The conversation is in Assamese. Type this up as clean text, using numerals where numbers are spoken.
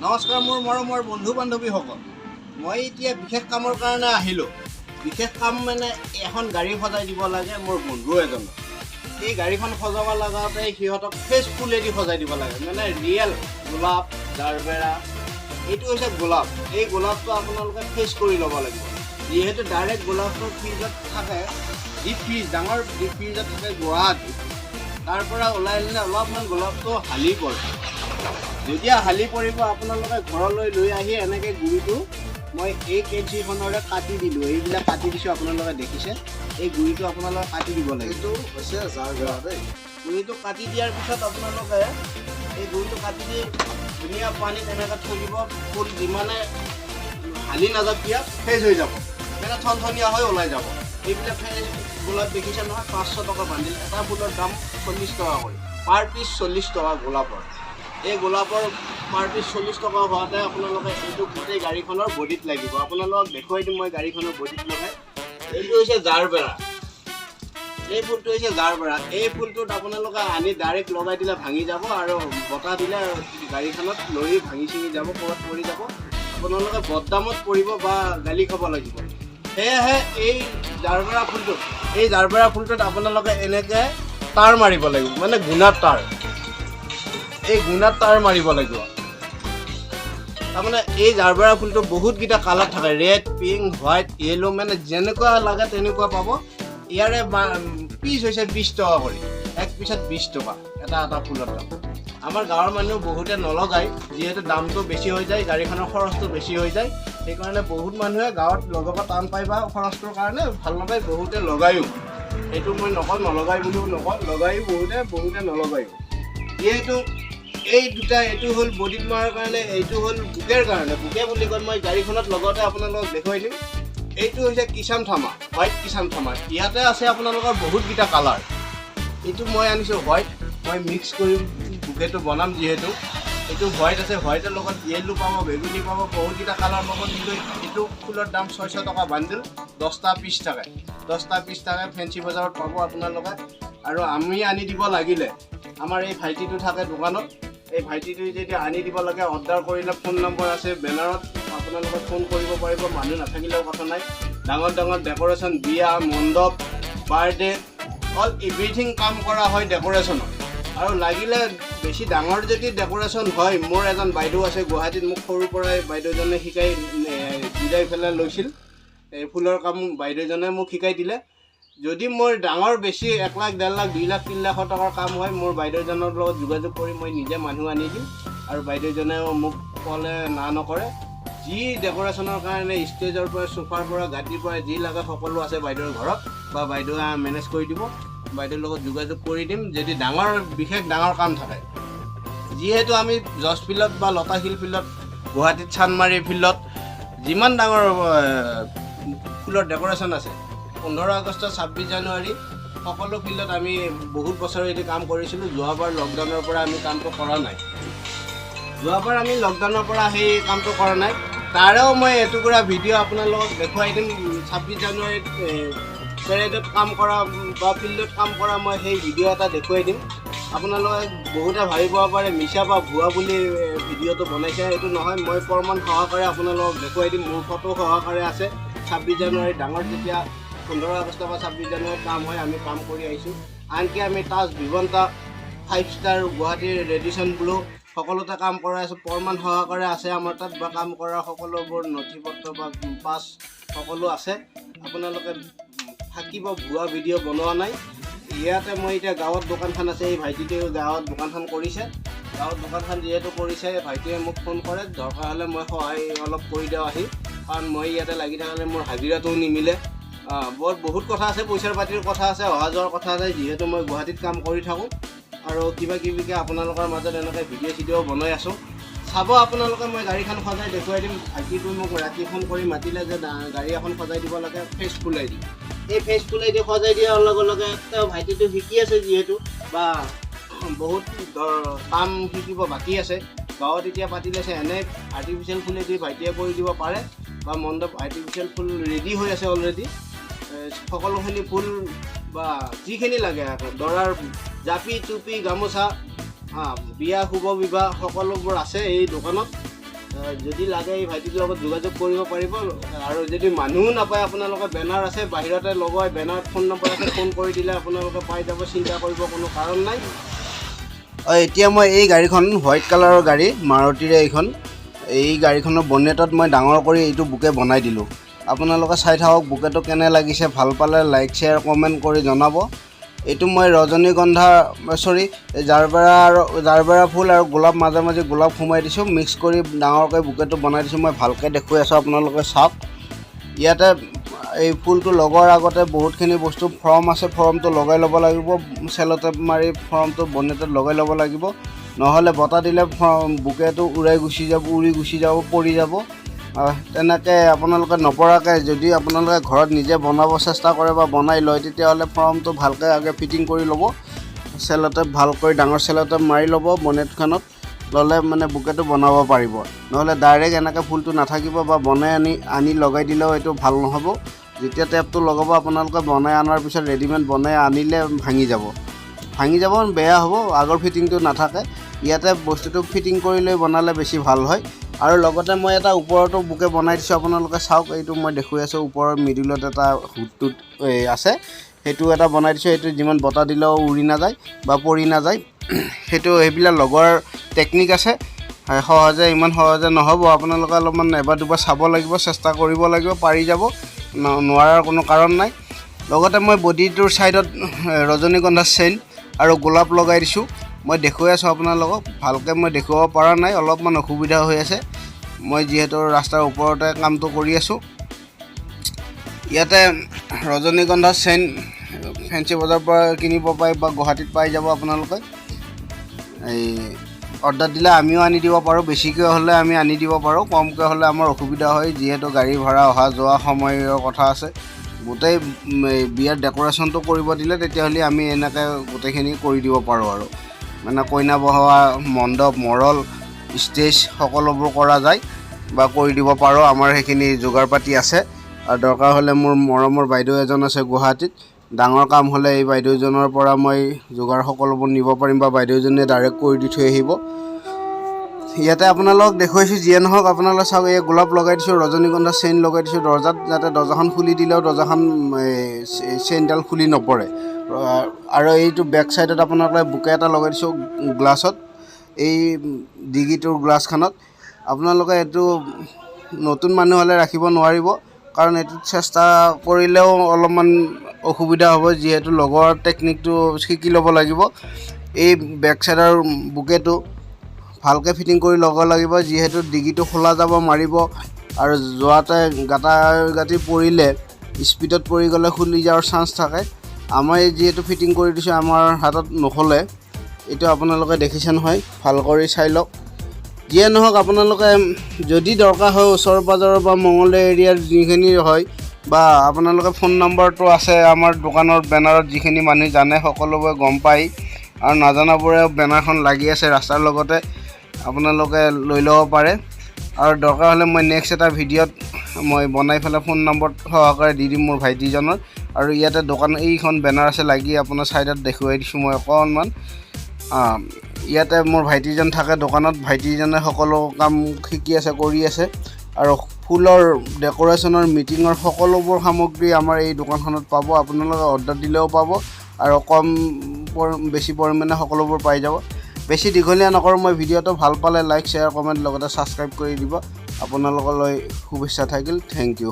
নমস্কাৰ মোৰ মৰমৰ বন্ধু বান্ধৱীসকল মই এতিয়া বিশেষ কামৰ কাৰণে আহিলোঁ বিশেষ কাম মানে এখন গাড়ী সজাই দিব লাগে মোৰ বন্ধু এজন এই গাড়ীখন সজাব লগাতে সিহঁতক ফ্ৰেছ ফুলেদি সজাই দিব লাগে মানে ৰিয়েল গোলাপ জাৰবেৰা এইটো হৈছে গোলাপ এই গোলাপটো আপোনালোকে ফ্ৰেছ কৰি ল'ব লাগিব যিহেতু ডাইৰেক্ট গোলাপটো ফ্ৰিজত থাকে ডিপ ফ্ৰিজ ডাঙৰ ডিপ ফ্ৰিজত থাকে গুৱাহাটী তাৰ পৰা ওলাই আনিলে অলপমান গোলাপটো হালি পৰে যেতিয়া হালি পৰিব আপোনালোকে ঘৰলৈ লৈ আহি এনেকৈ গুড়িটো মই এই কেঞ্চিখনেৰে কাটি দিলোঁ এইবিলাক কাটি দিছোঁ আপোনালোকে দেখিছে এই গুড়িটো আপোনালোকে কাটি দিব লাগে এইটো হৈছে জাৰবেৰা দেই গুড়িটো কাটি দিয়াৰ পিছত আপোনালোকে এই গুড়িটো কাটি দি ধুনীয়া পানীত এনেকৈ থৈ দিব ফুল যিমানে হালি নাযাওক কিয় ফ্ৰেছ হৈ যাব মানে থনথনীয়া হৈ ওলাই যাব এইবিলাক ফ্ৰেছ গোলাপ দেখিছে নহয় 500 টকা বান্ধিল এটা ফুলৰ দাম 40 টকা কৰি পাৰ পিচ 40 টকা গোলাপৰ এই গোলাপৰ পাৰ পিচ 40 টকা হোৱাতে আপোনালোকে এইটো গোটেই গাড়ীখনৰ বডিত লাগিব আপোনালোকক দেখুৱাই দিম মই গাড়ীখনৰ বডিত লগাই এইটো হৈছে জাৰবেৰা এই ফুলটো হৈছে জাৰবেৰা এই ফুলটোত আপোনালোকে আনি ডাইৰেক্ট লগাই দিলে ভাঙি যাব আৰু বতাহ দিলে গাড়ীখনত লৰি ভাঙি চিঙি যাব ক'ৰবাত পৰি যাব আপোনালোকে বদনামত পৰিব বা গালি খাব লাগিব সেয়েহে এই জাৰবেৰা ফুলটোত আপোনালোকে এনেকৈ তাঁৰ মাৰিব লাগিব মানে গুণাত তাঁৰ এই গুণাত তাঁৰ মাৰিব লাগিব তাৰমানে এই জাৰবেৰা ফুলটো বহুতকেইটা কালাৰ থাকে ৰেড পিংক হোৱাইট য়েলো মানে যেনেকুৱা লাগে তেনেকুৱা পাব ইয়াৰে পিচ হৈছে 20 টকা কৰি এক পিছত 20 টকা এটা এটা ফুলৰ দাম আমাৰ গাঁৱৰ মানুহ বহুতে নলগায় যিহেতু দামটো বেছি হৈ যায় গাড়ীখনৰ খৰচটো বেছি হৈ যায় সেইকাৰণে বহুত মানুহে গাঁৱত লগাব টান পায় বা খৰচটোৰ কাৰণে ভাল নাপায় বহুতে লগায়ো এইটো মই নকওঁ নলগায় বুলিও নকওঁ লগায়ো বহুতে নলগায়ো যিহেতু এই দুটা এইটো হ'ল বডিত মৰাৰ কাৰণে এইটো হ'ল বুকেৰ কাৰণে বুকে বুলি কয় মই গাড়ীখনত লগতে আপোনালোকক দেখুৱাই দিম এইটো হৈছে কিষাণ থামা হোৱাইট কিষাণ থামা ইয়াতে আছে আপোনালোকৰ বহুতকেইটা কালাৰ এইটো মই আনিছোঁ হোৱাইট মই মিক্স কৰিম বুকেটো বনাম যিহেতু এইটো হোৱাইট আছে হোৱাইটৰ লগত য়েল্লো পাব বেগুনী পাব বহুতকেইটা কালাৰ পাব কিন্তু এইটো ফুলৰ দাম 600 টকা বান্ধিল 10টা পিচ থাকে 10টা পিচ থাকে ফেঞ্চি বজাৰত পাব আপোনালোকে আৰু আমি আনি দিব লাগিলে আমাৰ এই ভাইটিটো থাকে দোকানত এই ভাইটিটো যদি আনি দিব লাগে অৰ্ডাৰ কৰিলে ফোন নম্বৰ আছে বেনাৰত আপোনালোকে ফোন কৰিব পাৰিব মানুহ নাথাকিলেও কথা নাই ডাঙৰ ডাঙৰ ডেক'ৰেশ্যন বিয়া মণ্ডপ বাৰ্থডে অল এভৰিথিং কাম কৰা হয় ডেক'ৰেশ্যনত আৰু লাগিলে বেছি ডাঙৰ যদি ডেক'ৰেশ্যন হয় মোৰ এজন বাইদেউ আছে গুৱাহাটীত মোক সৰুৰ পৰাই বাইদেউজনে শিকাই বুজাই পেলাই লৈছিল এই ফুলৰ কাম বাইদেউজনে মোক শিকাই দিলে যদি মোৰ ডাঙৰ বেছি 1 লাখ 1.5 লাখ 2 লাখ 3 লাখ টকাৰ কাম হয় মোৰ বাইদেউজনৰ লগত যোগাযোগ কৰি মই নিজে মানুহ আনি দিম আৰু বাইদেউজনেও মোক ক'লে না নকৰে যি ডেক'ৰেশ্যনৰ কাৰণে ষ্টেজৰ পৰা সোফাৰ পৰা গাড়ীৰ পৰা যি লাগে সকলো আছে বাইদেউৰ ঘৰত বা বাইদেৱে মেনেজ কৰি দিব বাইদেউৰ লগত যোগাযোগ কৰি দিম যদি বিশেষ ডাঙৰ কাম থাকে যিহেতু আমি জজ ফিল্ডত বা লতাশিল ফিল্ডত গুৱাহাটীত চানমাৰী ফিল্ডত যিমান ডাঙৰ ফুলৰ ডেক'ৰেশ্যন আছে 15 আগষ্ট 26 জানুৱাৰী সকলো ফিল্ডত আমি বহুত বছৰ এটি কাম কৰিছিলোঁ যোৱাবাৰ লকডাউনৰ পৰা আমি কামটো কৰা নাই সেই কামটো কৰা নাই তাৰেও মই এটুকুৰা ভিডিঅ' আপোনালোকক দেখুৱাই দিম 26 জানুৱাৰীত পেৰেডত কাম কৰা বা ফিল্ডত কাম কৰা মই সেই ভিডিঅ' এটা দেখুৱাই দিম আপোনালোকে বহুতে ভাবিব পাৰে মিছা বা ভুৱা বুলি ভিডিঅ'টো বনাইছে এইটো নহয় মই প্ৰমাণ সহকাৰে আপোনালোকক দেখুৱাই দিম মোৰ ফটো সহকাৰে আছে 26 জানুৱাৰী ডাঙৰ যেতিয়া 15 আগষ্ট বা 26 জানুৱাৰীত কাম হয় আমি কাম কৰি আহিছোঁ আনকি আমি তাজ ভিভন্তা 5 ষ্টাৰ গুৱাহাটীৰ ৰেডিশ্যন ব্লু সকলোতে কাম কৰা আছোঁ প্ৰমাণ সহকাৰে আছে আমাৰ তাত বা কাম কৰা সকলোবোৰ নথি পত্ৰ বা পাছ সকলো আছে আপোনালোকে থাকিব ভুৱা ভিডিঅ' বনোৱা নাই ইয়াতে মই এতিয়া গাঁৱত দোকানখন আছে এই ভাইটিটোৱে গাঁৱত দোকানখন কৰিছে গাঁৱত দোকানখন যিহেতু কৰিছে ভাইটিয়ে মোক ফোন কৰে দৰকাৰ হ'লে মই সহায় অলপ কৰি দিওঁ আহি কাৰণ মই ইয়াতে লাগি থাকিলে মোৰ হাজিৰাটোও নিমিলে বহুত কথা আছে পইচাৰ পাতিৰ কথা আছে অহা যোৱাৰ কথা আছে যিহেতু মই গুৱাহাটীত কাম কৰি থাকোঁ আৰু কিবা কিবিকৈ আপোনালোকৰ মাজত এনেকৈ ভিডিঅ' বনাই আছোঁ চাব আপোনালোকে মই গাড়ীখন সজাই দেখুৱাই দিম ভাইটিটো মোক ৰাতি ফোন কৰি মাতিলে যে গাড়ী এখন সজাই দিব লাগে ফেচ ফুলাই দি এই ফেচ ফুলাই দি সজাই দিয়াৰ লগে লগে ভাইটিটো শিকি আছে যিহেতু বা বহুত কাম শিকিব বাকী আছে গাঁৱত এতিয়া পাতিলেছে এনে আৰ্টিফিচিয়েল ফুলেদি ভাইটিয়ে কৰি দিব পাৰে বা মণ্ডপ আৰ্টিফিচিয়েল ফুল ৰেডি হৈ আছে অলৰেডি সকলোখিনি ফুল বা যিখিনি লাগে দৰাৰ জাপি টুপি গামোচা বিয়া শুভ বিবাহ সকলোবোৰ আছে এই দোকানত যদি লাগে এই ভাইটিৰ লগত যোগাযোগ কৰিব পাৰিব আৰু যদি মানুহ নাপায় আপোনালোকে বেনাৰ আছে বাহিৰতে লগাই বেনাৰত ফোন নম্বৰ আছে ফোন কৰি দিলে আপোনালোকে পাই যাব চিন্তা কৰিব কোনো কাৰণ নাই এতিয়া মই এই গাড়ীখন হোৱাইট কালাৰৰ গাড়ী মাৰুতিৰে এইখন এই গাড়ীখনৰ বনেটত মই ডাঙৰ কৰি এইটো বুকে বনাই দিলোঁ আপোনালোকে চাই থাকক বুকেটো কেনে লাগিছে ভাল পালে লাইক শ্বেয়াৰ কমেণ্ট কৰি জনাব এইটো মই ৰজনীগন্ধা জাৰবেৰা ফুল আৰু গোলাপ মাজে মাজে গোলাপ সোমাই দিছোঁ মিক্স কৰি ডাঙৰকৈ বুকেটো বনাই দিছোঁ মই ভালকৈ দেখুৱাই আছোঁ আপোনালোকে চাওক ইয়াতে এই ফুলটো লগোৱাৰ আগতে বহুতখিনি বস্তু ফৰ্ম আছে ফৰ্মটো লগাই ল'ব লাগিব চেল'টেপ মাৰি ফৰ্মটো বনেটত লগাই ল'ব লাগিব নহ'লে বতাহ দিলে বুকেটো উৰি গুচি যাব পৰি যাব তেনেকৈ আপোনালোকে নপৰাকৈ যদি আপোনালোকে ঘৰত নিজে বনাব চেষ্টা কৰে বা বনাই লয় তেতিয়াহ'লে ফৰ্মটো ভালকৈ আগে ফিটিং কৰি ল'ব চেল'টেপ ভালকৈ ডাঙৰ চেল'টেপ মাৰি ল'ব বনেটখনত ল'লে মানে বুকেটো বনাব পাৰিব নহ'লে ডাইৰেক্ট এনেকৈ ফুলটো নাথাকিব বা বনাই আনি লগাই দিলেও এইটো ভাল নহ'ব যেতিয়া টেপটো লগাব আপোনালোকে বনাই অনাৰ পিছত ৰেডিমেড বনাই আনিলে ভাঙি যাব বেয়া হ'ব আগৰ ফিটিংটো নাথাকে ইয়াতে বস্তুটো ফিটিং কৰি লৈ বনালে বেছি ভাল হয় আৰু লগতে মই এটা ওপৰতো বুকে বনাই দিছোঁ আপোনালোকে চাওক এইটো মই দেখুৱাই আছোঁ ওপৰৰ মিডিলত এটা হুডটোত আছে সেইটো এটা বনাই দিছোঁ এইটো যিমান বতাহ দিলেও উৰি নাযায় বা পৰি নাযায় সেইবিলাক লগোৱাৰ টেকনিক আছে ইমান সহজে নহ'ব আপোনালোকে অলপমান এবাৰ দুবাৰ চাব লাগিব চেষ্টা কৰিব লাগিব পাৰি যাব নোৱাৰাৰ কোনো কাৰণ নাই লগতে মই বডিটোৰ ছাইডত ৰজনীগন্ধা চেইন আৰু গোলাপ লগাই দিছোঁ মই দেখুৱাই আছোঁ আপোনালোকক ভালকৈ মই দেখুৱাব পৰা নাই অলপমান অসুবিধা হৈ আছে মই যিহেতু ৰাস্তাৰ ওপৰতে কামটো কৰি আছোঁ ইয়াতে ৰজনীগন্ধা চেইন ফেঞ্চি বজাৰৰ পৰা কিনিব পাই বা গুৱাহাটীত পাই যাব আপোনালোকে এই অৰ্ডাৰ দিলে আমিও আনি দিব পাৰোঁ বেছিকৈ হ'লে আমি আনি দিব পাৰোঁ কমকৈ হ'লে আমাৰ অসুবিধা হয় যিহেতু গাড়ী ভাড়া অহা যোৱা সময়ৰ কথা আছে গোটেই বিয়াৰ ডেক'ৰেশ্যনটো কৰিব দিলে তেতিয়াহ'লে আমি এনেকৈ গোটেইখিনি কৰি দিব পাৰোঁ আৰু মানে কইনা বহোৱা মণ্ডপ মৰল ষ্টেজ সকলোবোৰ কৰা যায় বা কৰি দিব পাৰোঁ আমাৰ সেইখিনি যোগাৰ পাতি আছে আৰু দৰকাৰ হ'লে মোৰ মৰমৰ বাইদেউ এজন আছে গুৱাহাটীত ডাঙৰ কাম হ'লে এই বাইদেউজনৰ পৰা মই যোগাৰ সকলোবোৰ নিব পাৰিম বা বাইদেউজনীয়ে ডাইৰেক্ট কৰি দি থৈ আহিব ইয়াতে আপোনালোকক দেখুৱাইছোঁ যিয়ে নহওক আপোনালোকে চাওক এই গোলাপ লগাই দিছোঁ ৰজনীগন্ধা চেইন লগাই দিছোঁ দৰ্জাত যাতে দৰ্জাখন খুলি দিলেও দৰ্জাখন চেইনডাল খুলি নপৰে আৰু এইটো বেক চাইডত আপোনালোকে বুকে এটা লগাই দিছোঁ গ্লাছত এই ডিগিটোৰ গ্লাছখনত আপোনালোকে এইটো নতুন মানুহ হ'লে ৰাখিব নোৱাৰিব কাৰণ এইটোত চেষ্টা কৰিলেও অলপমান অসুবিধা হ'ব যিহেতু লগৰ টেকনিকটো শিকি ল'ব লাগিব এই বেক চাইডৰ বুকেটো ভালকৈ ফিটিং কৰি ল'ব লাগিব যিহেতু ডিগিটো খোলা যাব মাৰিব আৰু যোৱাতে গাঁতি পৰিলে স্পীডত পৰি গ'লে খুলি যোৱাৰ চান্স থাকে আমাৰ যিহেতু ফিটিং কৰি দিছোঁ আমাৰ হাতত নখলে এইটো আপোনালোকে দেখিছে নহয় ভাল কৰি চাই লওক যিয়ে নহওক আপোনালোকে যদি দৰকাৰ হয় ওচৰ পাজৰৰ বা মঙলদৈ এৰিয়াৰ যিখিনি হয় বা আপোনালোকে ফোন নম্বৰটো আছে আমাৰ দোকানৰ বেনাৰত যিখিনি মানুহ জানে সকলোবোৰে গম পায় আৰু নাজানাবোৰে বেনাৰখন লাগি আছে ৰাস্তাৰ লগতে আপোনালোকে লৈ ল'ব পাৰে আৰু দৰকাৰ হ'লে মই নেক্সট এটা ভিডিঅ'ত মই বনাই পেলাই ফোন নম্বৰ সহকাৰে দি দিম মোৰ ভাইটিজনৰ আৰু ইয়াতে দোকান এইখন বেনাৰ আছে লাগি আপোনাৰ ছাইডত দেখুৱাই দিছোঁ মই অকণমান ইয়াতে মোৰ ভাইটিজন থাকে দোকানত ভাইটিজনে সকলো কাম শিকি আছে কৰি আছে আৰু ফুলৰ ডেক'ৰেশ্যনৰ মিটিঙৰ সকলোবোৰ সামগ্ৰী আমাৰ এই দোকানখনত পাব আপোনালোকে অৰ্ডাৰ দিলেও পাব আৰু বেছি পৰিমাণে সকলোবোৰ পাই যাব বেছি দীঘলীয়া নকৰোঁ মই ভিডিঅ'টো ভাল পালে লাইক শ্বেয়াৰ কমেণ্ট লগতে ছাবস্ক্ৰাইব কৰি দিব আপোনালোকলৈ শুভেচ্ছা থাকিল থেংক ইউ